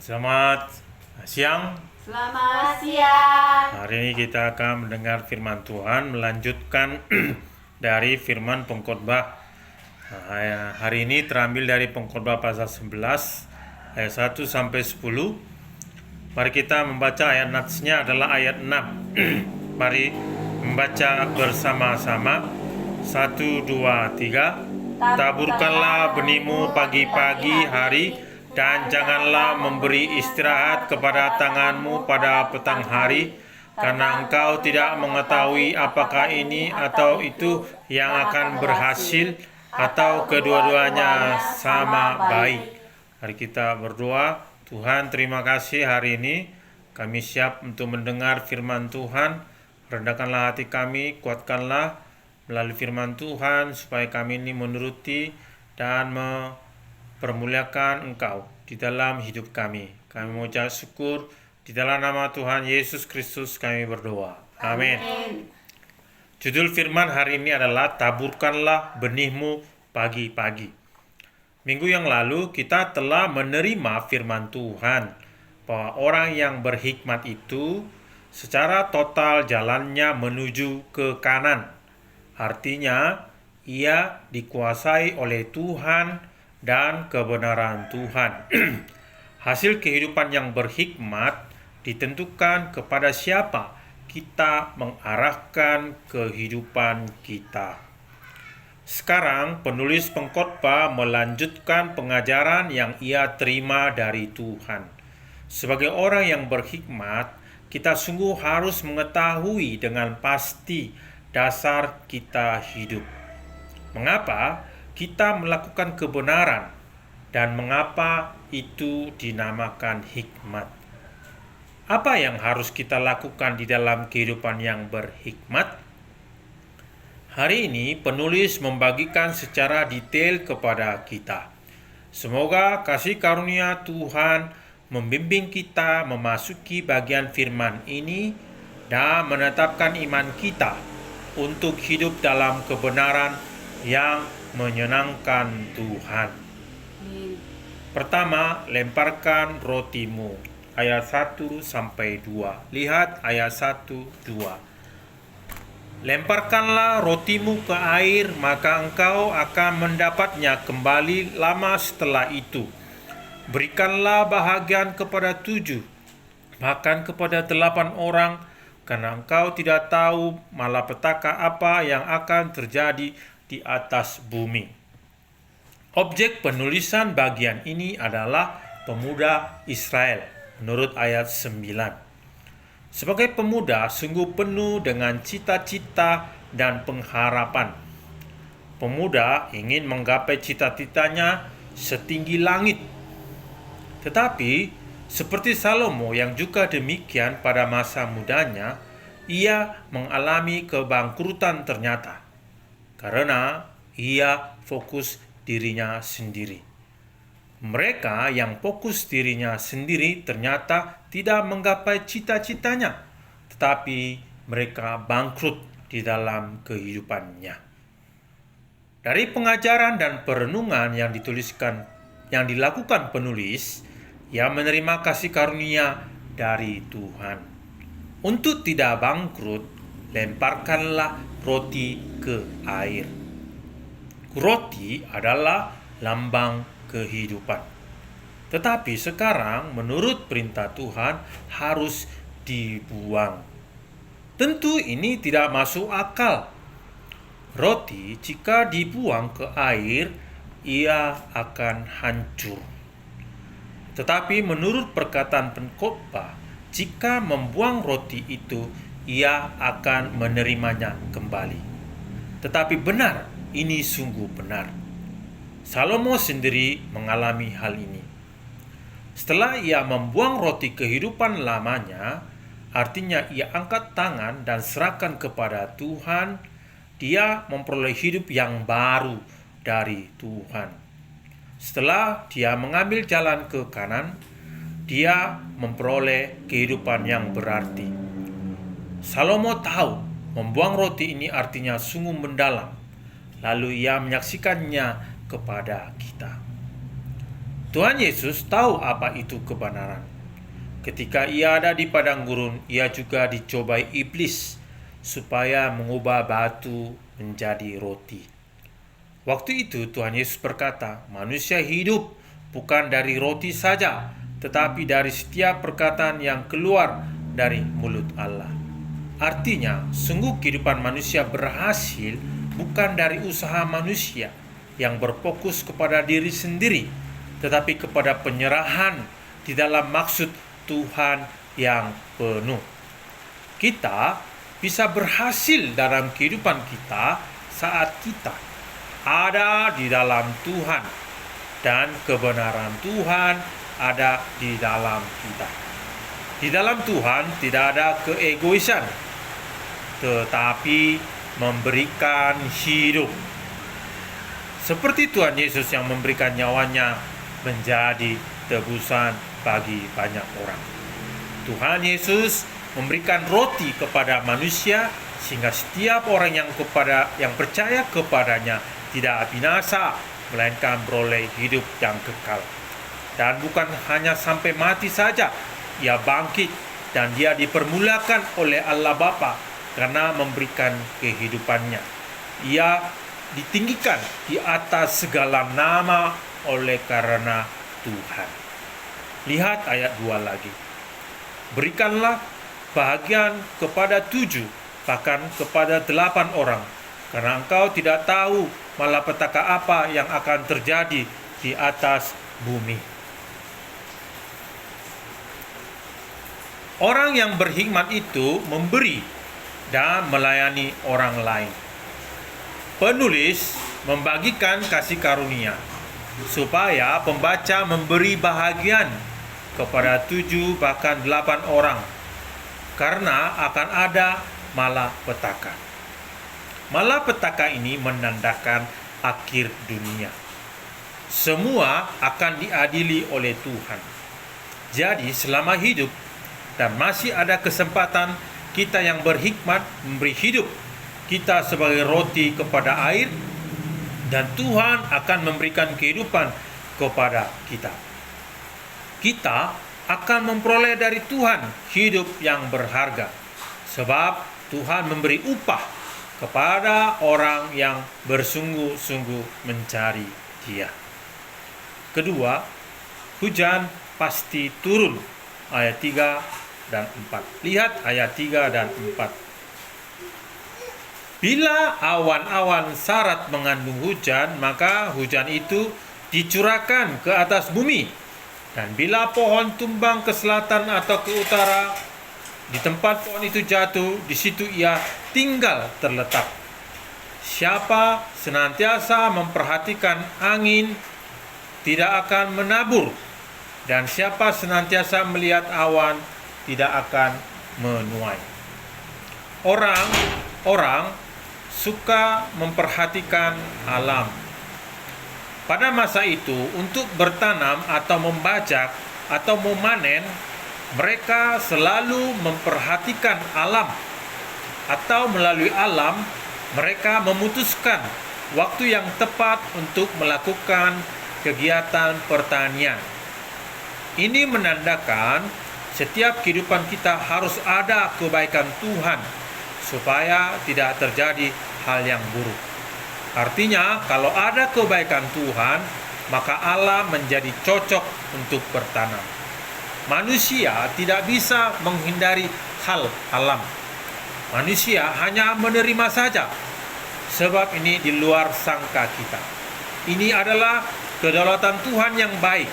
Selamat siang. Selamat siang. Hari ini kita akan mendengar firman Tuhan, melanjutkan dari firman pengkhotbah. Hari ini terambil dari pengkhotbah pasal 11 ayat 1 sampai 10. Mari kita membaca ayat natsnya adalah ayat 6. Mari membaca bersama-sama. 1, 2, 3. Taburkanlah benihmu pagi-pagi hari, dan janganlah memberi istirahat kepada tanganmu pada petang hari, karena engkau tidak mengetahui apakah ini atau itu yang akan berhasil, atau kedua-duanya sama baik. Mari kita berdoa. Tuhan, terima kasih hari ini kami siap untuk mendengar firman Tuhan. Rendahkanlah hati kami, kuatkanlah melalui firman Tuhan, supaya kami ini menuruti dan permuliakan Engkau di dalam hidup kami. Kami mengucap syukur di dalam nama Tuhan Yesus Kristus kami berdoa. Amin. Judul firman hari ini adalah taburkanlah benihmu pagi-pagi. Minggu yang lalu kita telah menerima firman Tuhan bahwa orang yang berhikmat itu secara total jalannya menuju ke kanan. Artinya ia dikuasai oleh Tuhan dan kebenaran Tuhan. Hasil kehidupan yang berhikmat ditentukan kepada siapa kita mengarahkan kehidupan kita. Sekarang penulis pengkhotbah melanjutkan pengajaran yang ia terima dari Tuhan. Sebagai orang yang berhikmat, kita sungguh harus mengetahui dengan pasti dasar kita hidup. Mengapa kita melakukan kebenaran, dan mengapa itu dinamakan hikmat? Apa yang harus kita lakukan di dalam kehidupan yang berhikmat? Hari ini penulis membagikan secara detail kepada kita. Semoga kasih karunia Tuhan membimbing kita memasuki bagian firman ini dan menetapkan iman kita untuk hidup dalam kebenaran yang menyenangkan Tuhan. Pertama, lemparkan rotimu. Ayat 1 sampai 2. Lihat ayat 1, 2. Lemparkanlah rotimu ke air, maka engkau akan mendapatnya kembali lama setelah itu. Berikanlah bahagian kepada 7, bahkan kepada 8 orang, karena engkau tidak tahu malapetaka apa yang akan terjadi di atas bumi. Objek penulisan bagian ini adalah pemuda Israel menurut ayat 9. Sebagai pemuda sungguh penuh dengan cita-cita dan pengharapan. Pemuda ingin menggapai cita-citanya setinggi langit. Tetapi seperti Salomo yang juga demikian pada masa mudanya, ia mengalami kebangkrutan ternyata, karena ia fokus dirinya sendiri. Mereka yang fokus dirinya sendiri ternyata tidak menggapai cita-citanya, tetapi mereka bangkrut di dalam kehidupannya. Dari pengajaran dan perenungan yang dilakukan penulis, ia menerima kasih karunia dari Tuhan. Untuk tidak bangkrut, lemparkanlah roti ke air. Roti adalah lambang kehidupan. Tetapi sekarang menurut perintah Tuhan harus dibuang. Tentu ini tidak masuk akal. Roti jika dibuang ke air, ia akan hancur. Tetapi menurut perkataan pengkhotbah, jika membuang roti itu, ia akan menerimanya kembali. Tetapi benar, ini sungguh benar. Salomo sendiri mengalami hal ini. Setelah ia membuang roti kehidupan lamanya, artinya ia angkat tangan dan serahkan kepada Tuhan, dia memperoleh hidup yang baru dari Tuhan. Setelah dia mengambil jalan ke kanan, dia memperoleh kehidupan yang berarti. Salomo tahu membuang roti ini artinya sungguh mendalam. Lalu ia menyaksikannya kepada kita. Tuhan Yesus tahu apa itu kebenaran. Ketika ia ada di padang gurun, ia juga dicobai iblis supaya mengubah batu menjadi roti. Waktu itu Tuhan Yesus berkata, manusia hidup bukan dari roti saja, tetapi dari setiap perkataan yang keluar dari mulut Allah. Artinya, sungguh kehidupan manusia berhasil bukan dari usaha manusia yang berfokus kepada diri sendiri, tetapi kepada penyerahan di dalam maksud Tuhan yang penuh. Kita bisa berhasil dalam kehidupan kita saat kita ada di dalam Tuhan dan kebenaran Tuhan ada di dalam kita. Di dalam Tuhan tidak ada keegoisan, tetapi memberikan hidup. Seperti Tuhan Yesus yang memberikan nyawanya menjadi tebusan bagi banyak orang. Tuhan Yesus memberikan roti kepada manusia sehingga setiap orang yang percaya kepadanya tidak binasa, melainkan beroleh hidup yang kekal. Dan bukan hanya sampai mati saja, ia bangkit dan dia dipermulakan oleh Allah Bapa karena memberikan kehidupannya. Ia ditinggikan di atas segala nama oleh karena Tuhan. Lihat ayat 2 lagi. Berikanlah bahagian kepada 7, bahkan kepada 8 orang, karena engkau tidak tahu malapetaka apa yang akan terjadi di atas bumi. Orang yang berhikmat itu memberi dan melayani orang lain. Penulis membagikan kasih karunia supaya pembaca memberi bahagian kepada 7 bahkan 8 orang, karena akan ada malapetaka. Malapetaka ini menandakan akhir dunia. Semua akan diadili oleh Tuhan. Jadi selama hidup dan masih ada kesempatan, kita yang berhikmat memberi hidup kita sebagai roti kepada air, dan Tuhan akan memberikan kehidupan kepada kita. Kita akan memperoleh dari Tuhan hidup yang berharga, sebab Tuhan memberi upah kepada orang yang bersungguh-sungguh mencari Dia. Kedua, hujan pasti turun, ayat 3 dan 4. Lihat ayat 3 dan 4. Bila awan-awan sarat mengandung hujan, maka hujan itu dicurahkan ke atas bumi. Dan bila pohon tumbang ke selatan atau ke utara, di tempat pohon itu jatuh, di situ ia tinggal terletak. Siapa senantiasa memperhatikan angin tidak akan menabur, dan siapa senantiasa melihat awan tidak akan menuai. Orang suka memperhatikan alam. Pada masa itu, untuk bertanam atau membajak atau memanen, mereka selalu memperhatikan alam, atau melalui alam mereka memutuskan waktu yang tepat untuk melakukan kegiatan pertanian. Ini menandakan setiap kehidupan kita harus ada kebaikan Tuhan supaya tidak terjadi hal yang buruk. Artinya, kalau ada kebaikan Tuhan, maka Allah menjadi cocok untuk bertanam. Manusia tidak bisa menghindari hal alam. Manusia hanya menerima saja, sebab ini di luar sangka kita. Ini adalah kedaulatan Tuhan yang baik.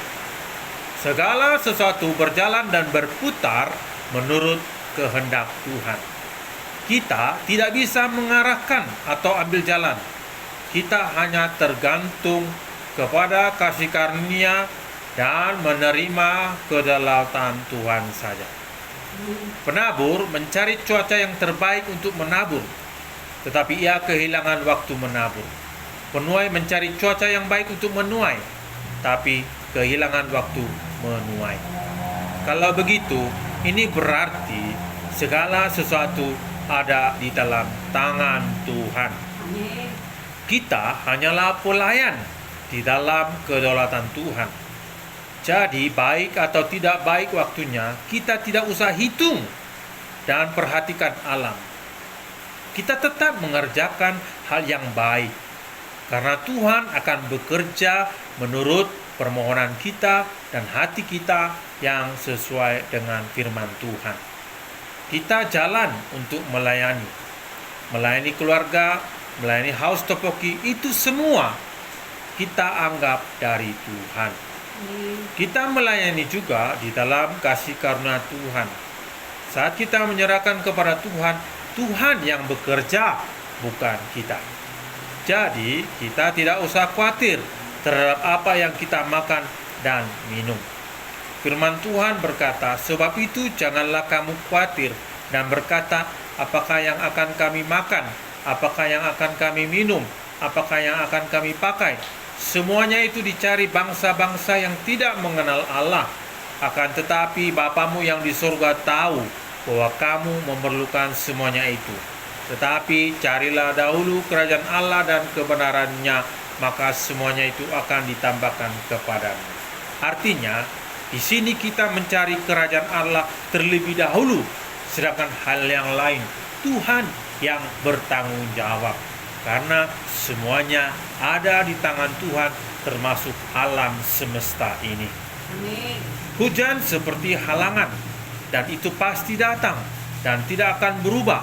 Segala sesuatu berjalan dan berputar menurut kehendak Tuhan. Kita tidak bisa mengarahkan atau ambil jalan. Kita hanya tergantung kepada kasih karunia dan menerima kedaulatan Tuhan saja. Penabur mencari cuaca yang terbaik untuk menabur, tetapi ia kehilangan waktu menabur. Penuai mencari cuaca yang baik untuk menuai, tapi kehilangan waktu menuai. Kalau begitu, ini berarti segala sesuatu ada di dalam tangan Tuhan. Kita hanyalah pelayan di dalam kedaulatan Tuhan. Jadi baik atau tidak baik waktunya, kita tidak usah hitung dan perhatikan alam. Kita tetap mengerjakan hal yang baik, karena Tuhan akan bekerja menurut permohonan kita dan hati kita yang sesuai dengan firman Tuhan. Kita jalan untuk melayani keluarga, melayani house topoki, itu semua kita anggap dari Tuhan. Kita melayani juga di dalam kasih karunia Tuhan. Saat kita menyerahkan kepada Tuhan, Tuhan yang bekerja, bukan kita. Jadi, kita tidak usah khawatir terhadap apa yang kita makan dan minum. Firman Tuhan berkata, sebab itu janganlah kamu khawatir dan berkata, apakah yang akan kami makan, apakah yang akan kami minum, apakah yang akan kami pakai. Semuanya itu dicari bangsa-bangsa yang tidak mengenal Allah. Akan tetapi Bapamu yang di surga tahu bahwa kamu memerlukan semuanya itu. Tetapi carilah dahulu kerajaan Allah dan kebenarannya, maka semuanya itu akan ditambahkan kepadamu. Artinya, di sini kita mencari kerajaan Allah terlebih dahulu, sedangkan hal yang lain Tuhan yang bertanggung jawab. Karena semuanya ada di tangan Tuhan, termasuk alam semesta ini. Amin. Hujan seperti halangan, dan itu pasti datang dan tidak akan berubah.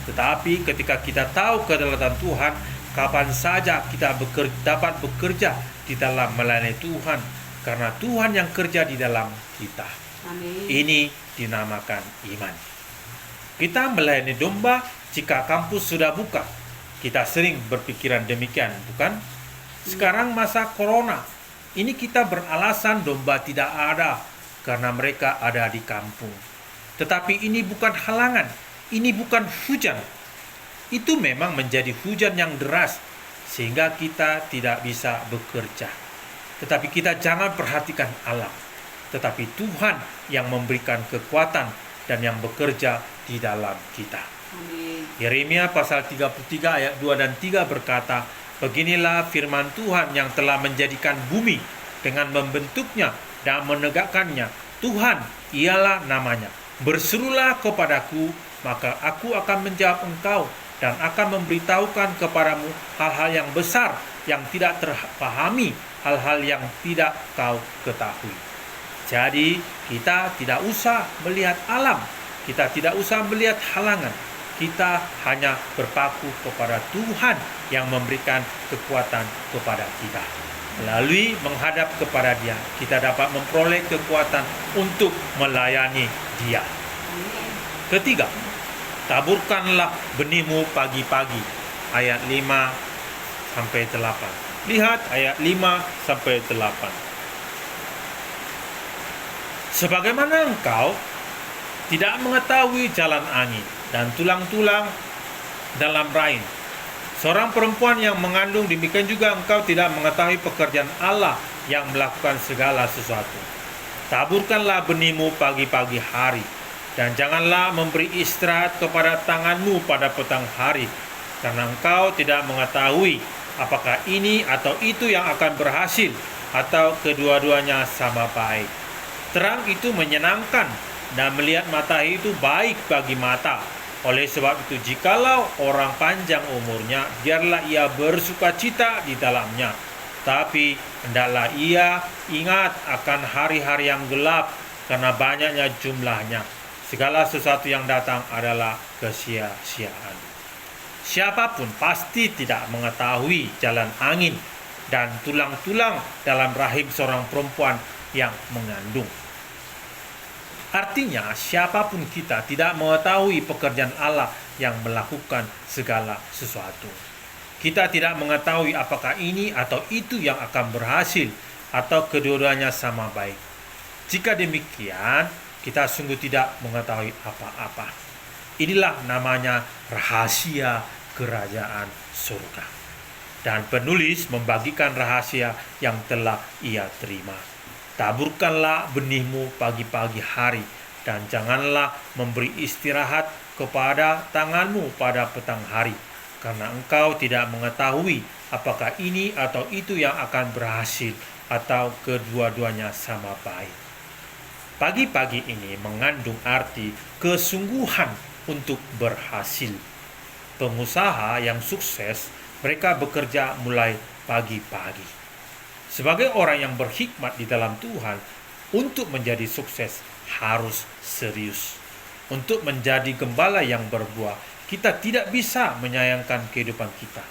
Tetapi ketika kita tahu kedaulatan Tuhan, kapan saja kita dapat bekerja di dalam melayani Tuhan, karena Tuhan yang kerja di dalam kita. Amin. Ini dinamakan iman. Kita melayani domba jika kampus sudah buka. Kita sering berpikiran demikian, bukan? Sekarang masa corona, ini kita beralasan domba tidak ada karena mereka ada di kampung. Tetapi ini bukan halangan, ini bukan hujan. Itu memang menjadi hujan yang deras sehingga kita tidak bisa bekerja. Tetapi kita jangan perhatikan alam, tetapi Tuhan yang memberikan kekuatan dan yang bekerja di dalam kita. Amin. Yeremia pasal 33 ayat 2 dan 3 berkata, beginilah firman Tuhan yang telah menjadikan bumi dengan membentuknya dan menegakkannya. Tuhan ialah namanya. Berserulah kepadaku, maka aku akan menjawab engkau dan akan memberitahukan kepadamu hal-hal yang besar yang tidak terpahami, hal-hal yang tidak kau ketahui. Jadi kita tidak usah melihat alam, kita tidak usah melihat halangan. Kita hanya berpaku kepada Tuhan yang memberikan kekuatan kepada kita. Melalui menghadap kepada Dia, kita dapat memperoleh kekuatan untuk melayani Dia. Ketiga, taburkanlah benihmu pagi-pagi. Ayat 5 sampai 8. Lihat ayat 5 sampai 8. Sebagaimana engkau tidak mengetahui jalan angin dan tulang-tulang dalam rahim seorang perempuan yang mengandung, demikian juga engkau tidak mengetahui pekerjaan Allah yang melakukan segala sesuatu. Taburkanlah benihmu pagi-pagi hari, dan janganlah memberi istirahat kepada tanganmu pada petang hari, karena engkau tidak mengetahui apakah ini atau itu yang akan berhasil, atau kedua-duanya sama baik. Terang itu menyenangkan, dan melihat matahari itu baik bagi mata. Oleh sebab itu, jikalau orang panjang umurnya, biarlah ia bersukacita di dalamnya. Tapi hendaklah ia ingat akan hari-hari yang gelap, karena banyaknya jumlahnya. Segala sesuatu yang datang adalah kesia-siaan. Siapapun pasti tidak mengetahui jalan angin dan tulang-tulang dalam rahim seorang perempuan yang mengandung. Artinya, siapapun kita tidak mengetahui pekerjaan Allah yang melakukan segala sesuatu. Kita tidak mengetahui apakah ini atau itu yang akan berhasil, atau kedua-duanya sama baik. Jika demikian, kita sungguh tidak mengetahui apa-apa. Inilah namanya rahasia kerajaan surga. Dan penulis membagikan rahasia yang telah ia terima. Taburkanlah benihmu pagi-pagi hari, dan janganlah memberi istirahat kepada tanganmu pada petang hari, karena engkau tidak mengetahui apakah ini atau itu yang akan berhasil, atau kedua-duanya sama baik. Pagi-pagi ini mengandung arti kesungguhan untuk berhasil. Pengusaha yang sukses, mereka bekerja mulai pagi-pagi. Sebagai orang yang berhikmat di dalam Tuhan, untuk menjadi sukses harus serius. Untuk menjadi gembala yang berbuah, kita tidak bisa menyayangkan kehidupan kita.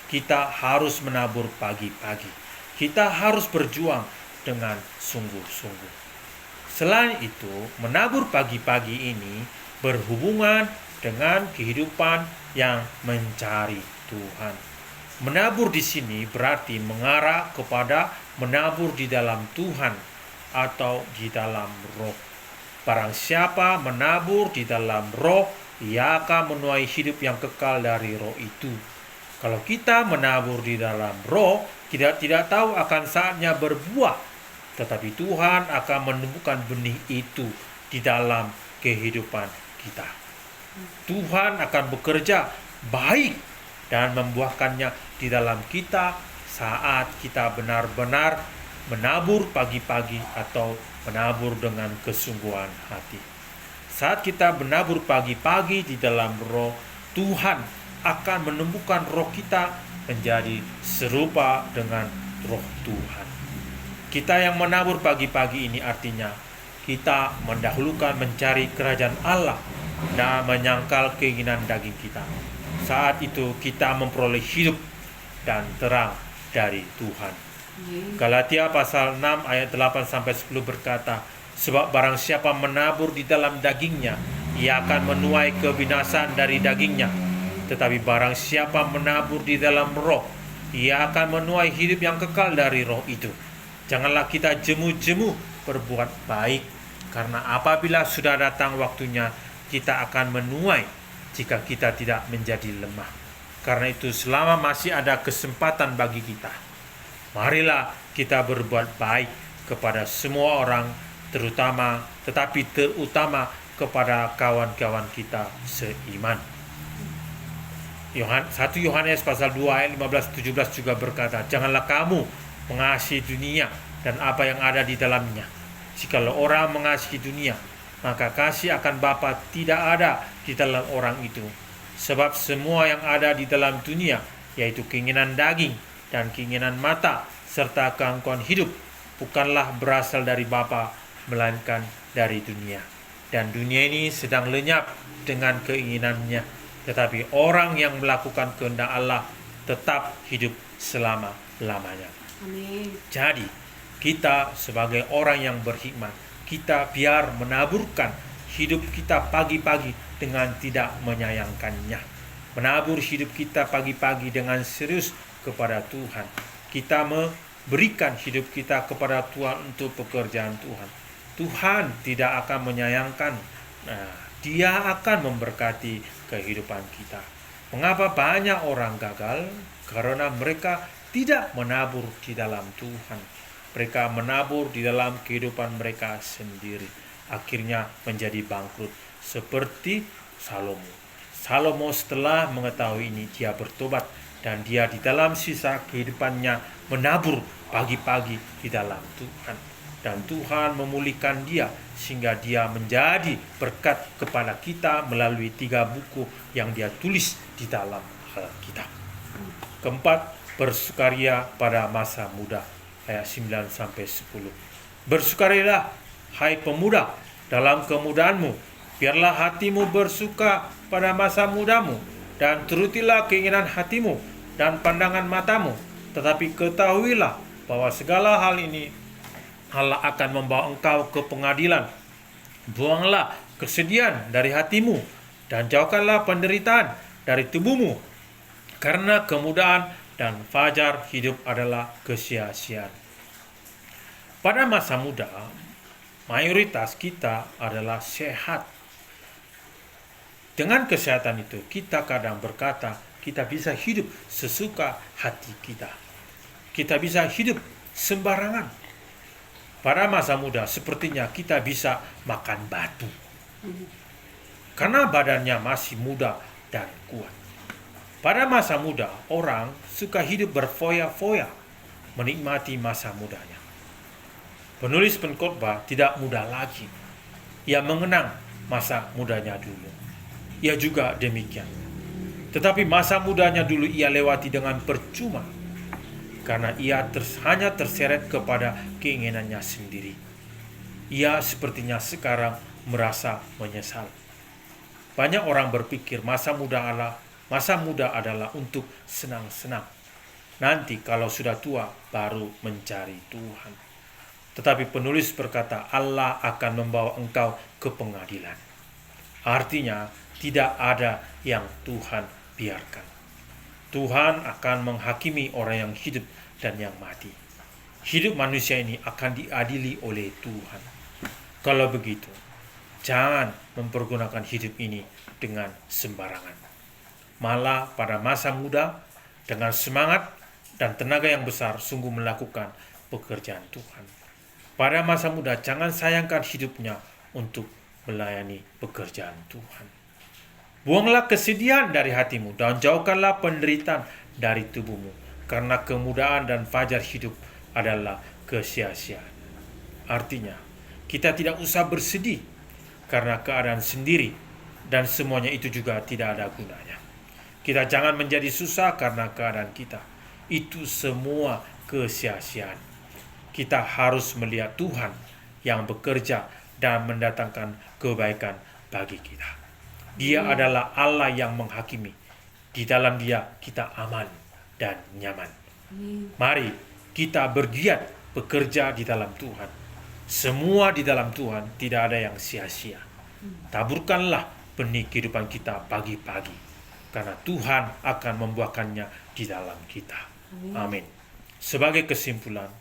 Kita harus menabur pagi-pagi. Kita harus berjuang dengan sungguh-sungguh. Selain itu, menabur pagi-pagi ini berhubungan dengan kehidupan yang mencari Tuhan. Menabur di sini berarti mengarah kepada menabur di dalam Tuhan atau di dalam roh. Barang siapa menabur di dalam roh, ia akan menuai hidup yang kekal dari roh itu. Kalau kita menabur di dalam roh, kita tidak tahu akan saatnya berbuah, tetapi Tuhan akan menumbuhkan benih itu di dalam kehidupan kita. Tuhan akan bekerja baik dan membuahkannya di dalam kita saat kita benar-benar menabur pagi-pagi atau menabur dengan kesungguhan hati. Saat kita menabur pagi-pagi di dalam roh, Tuhan akan menumbuhkan roh kita menjadi serupa dengan roh Tuhan. Kita yang menabur pagi-pagi ini artinya kita mendahulukan mencari kerajaan Allah dan menyangkal keinginan daging kita. Saat itu kita memperoleh hidup dan terang dari Tuhan. Galatia pasal 6 ayat 8-10 berkata, sebab barang siapa menabur di dalam dagingnya, ia akan menuai kebinasaan dari dagingnya. Tetapi barang siapa menabur di dalam roh, ia akan menuai hidup yang kekal dari roh itu. Janganlah kita jemu-jemu berbuat baik, karena apabila sudah datang waktunya, kita akan menuai jika kita tidak menjadi lemah. Karena itu selama masih ada kesempatan bagi kita, marilah kita berbuat baik kepada semua orang, terutama kepada kawan-kawan kita seiman. 1 Yohanes pasal 2 ayat 15-17 juga berkata, janganlah kamu mengasihi dunia dan apa yang ada di dalamnya. Jikalau orang mengasihi dunia, maka kasih akan Bapa tidak ada di dalam orang itu. Sebab semua yang ada di dalam dunia, yaitu keinginan daging dan keinginan mata, serta keangkuhan hidup, bukanlah berasal dari Bapa, melainkan dari dunia. Dan dunia ini sedang lenyap dengan keinginannya, tetapi orang yang melakukan kehendak Allah tetap hidup selama-lamanya. Amin. Jadi, kita sebagai orang yang berhikmat, kita biar menaburkan hidup kita pagi-pagi dengan tidak menyayangkannya. Menabur hidup kita pagi-pagi dengan serius kepada Tuhan. Kita memberikan hidup kita kepada Tuhan untuk pekerjaan Tuhan. Tuhan tidak akan menyayangkan, Dia akan memberkati kehidupan kita. Mengapa banyak orang gagal? Karena mereka tidak menabur di dalam Tuhan. Mereka menabur di dalam kehidupan mereka sendiri. Akhirnya menjadi bangkrut. Seperti Salomo. Salomo setelah mengetahui ini, dia bertobat. Dan dia di dalam sisa kehidupannya menabur pagi-pagi di dalam Tuhan. Dan Tuhan memulihkan dia sehingga dia menjadi berkat kepada kita melalui 3 buku yang dia tulis di dalam Alkitab. Keempat, bersukaria pada masa muda. Ayat 9-10. Bersukarilah, hai pemuda, dalam kemudaanmu. Biarlah hatimu bersuka pada masa mudamu, dan turutilah keinginan hatimu dan pandangan matamu. Tetapi ketahuilah bahwa segala hal ini Allah akan membawa engkau ke pengadilan. Buanglah kesedihan dari hatimu dan jauhkanlah penderitaan dari tubuhmu, karena kemudahan dan fajar hidup adalah kesia-siaan. Pada masa muda, mayoritas kita adalah sehat. Dengan kesehatan itu, kita kadang berkata, kita bisa hidup sesuka hati kita. Kita bisa hidup sembarangan. Pada masa muda, sepertinya kita bisa makan batu. Karena badannya masih muda dan kuat. Pada masa muda, orang suka hidup berfoya-foya, menikmati masa mudanya. Penulis pengkhotbah tidak muda lagi. Ia mengenang masa mudanya dulu. Ia juga demikian. Tetapi masa mudanya dulu ia lewati dengan percuma, karena ia hanya terseret kepada keinginannya sendiri. Ia sepertinya sekarang merasa menyesal. Banyak orang berpikir masa muda adalah untuk senang-senang. Nanti kalau sudah tua baru mencari Tuhan. Tetapi penulis berkata Allah akan membawa engkau ke pengadilan. Artinya tidak ada yang Tuhan biarkan. Tuhan akan menghakimi orang yang hidup dan yang mati. Hidup manusia ini akan diadili oleh Tuhan. Kalau begitu, jangan mempergunakan hidup ini dengan sembarangan. Malah pada masa muda, dengan semangat dan tenaga yang besar sungguh melakukan pekerjaan Tuhan. Pada masa muda, jangan sayangkan hidupnya untuk melayani pekerjaan Tuhan. Buanglah kesedihan dari hatimu dan jauhkanlah penderitaan dari tubuhmu, karena kemudaan dan fajar hidup adalah kesia-siaan. Artinya, kita tidak usah bersedih karena keadaan sendiri dan semuanya itu juga tidak ada gunanya. Kita jangan menjadi susah karena keadaan kita. Itu semua kesia-siaan. Kita harus melihat Tuhan yang bekerja dan mendatangkan kebaikan bagi kita. Dia adalah Allah yang menghakimi. Di dalam Dia kita aman dan nyaman. Mari kita bergiat bekerja di dalam Tuhan. Semua di dalam Tuhan, tidak ada yang sia-sia. Taburkanlah benih kehidupan kita pagi-pagi, karena Tuhan akan membuahkannya di dalam kita. Amin. Sebagai kesimpulan,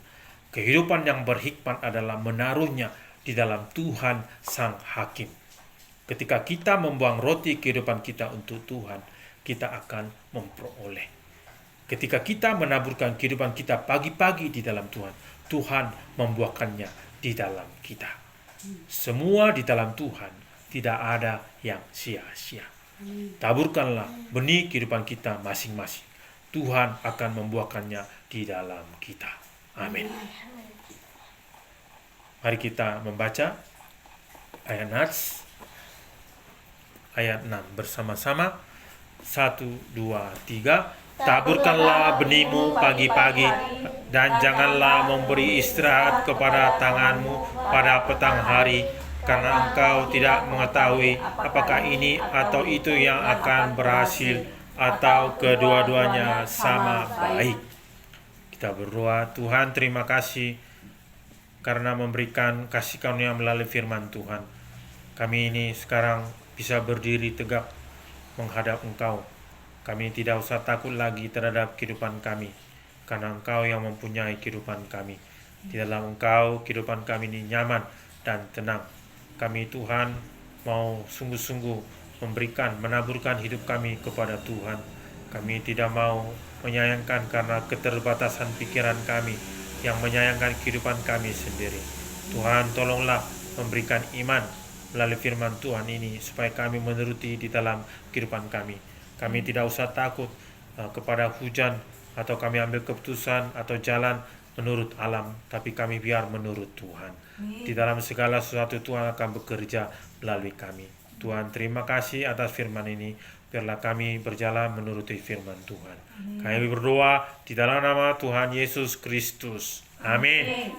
kehidupan yang berhikmat adalah menaruhnya di dalam Tuhan Sang Hakim. Ketika kita membuang roti kehidupan kita untuk Tuhan, kita akan memperoleh. Ketika kita menaburkan kehidupan kita pagi-pagi di dalam Tuhan, Tuhan membuahkannya di dalam kita. Semua di dalam Tuhan, tidak ada yang sia-sia. Taburkanlah benih kehidupan kita masing-masing. Tuhan akan membuahkannya di dalam kita. Amin. Mari kita membaca ayat Nats ayat 6 bersama-sama. 1, 2, 3. Taburkanlah benihmu pagi-pagi dan janganlah memberi istirahat kepada tanganmu pada petang hari, karena engkau tidak mengetahui apakah ini atau itu yang akan berhasil atau kedua-duanya sama baik. Kita berdoa. Tuhan, terima kasih karena memberikan kasih karunia melalui firman Tuhan. Kami ini sekarang bisa berdiri tegak menghadap Engkau. Kami tidak usah takut lagi terhadap kehidupan kami, karena Engkau yang mempunyai kehidupan kami. Di dalam Engkau, kehidupan kami ini nyaman dan tenang. Kami Tuhan mau sungguh-sungguh menaburkan hidup kami kepada Tuhan. Kami tidak mau menyayangkan karena keterbatasan pikiran kami yang menyayangkan kehidupan kami sendiri. Tuhan, tolonglah memberikan iman melalui firman Tuhan ini supaya kami menuruti di dalam kehidupan kami. Kami tidak usah takut kepada hujan atau kami ambil keputusan atau jalan menurut alam, tapi kami biar menurut Tuhan. Di dalam segala sesuatu Tuhan akan bekerja melalui kami. Tuhan, terima kasih atas firman ini. Biarlah kami berjalan menuruti firman Tuhan. Kami berdoa di dalam nama Tuhan Yesus Kristus. Amin.